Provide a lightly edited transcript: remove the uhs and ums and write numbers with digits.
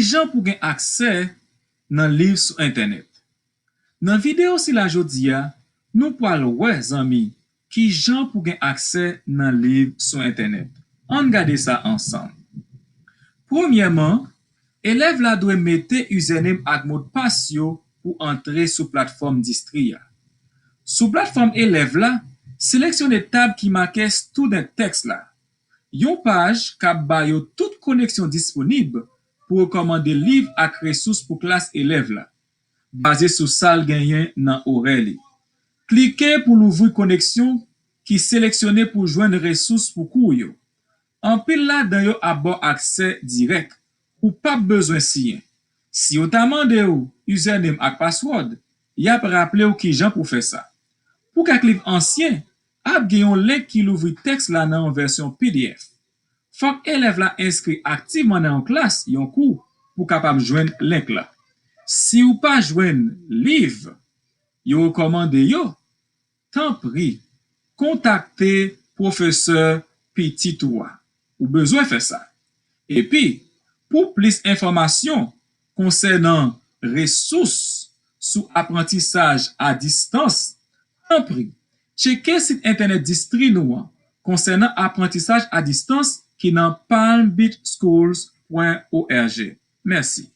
jan pou gen akse nan liv sur internet. Nan video si la jodi a, nou pral wè zami ki jan pou gen akse nan liv sur internet. An gade sa ensemble. Premièrement, élève la doit mette username ak mot passe yo pour entrer sous plateforme Distria. Sous plateforme élève la, sélectionnez tab qui marque student text la. Yon page kap ba yo toute connexion disponible pour recommander livre ak ressources pour classe élève la, basé sur sal genyen nan oreli. Cliquez pour l'ouvrir connexion qui sélectionné pour joindre ressources pour cours yo. En pile là dan yo abord accès direct ou pas besoin siyen. Si yo ta mande ou username ak password, y ap rappele ou ki jan pour faire ça. Pour kak livre ancien, ap gen yon link qui l'ouvre texte là nan version PDF. Fok élève la inscrit activement dans classe yon cours pour capable joindre link là. Si ou pas joindre livre, yo recommande yo, tant pris, contactez professeur petit toi. Ou besoin faire ça. Et puis, pour plus d'informations concernant ressources sous apprentissage à distance, tant pris, checkez site internet Distri nou concernant apprentissage à distance qui nan palmbitschools.org. Merci.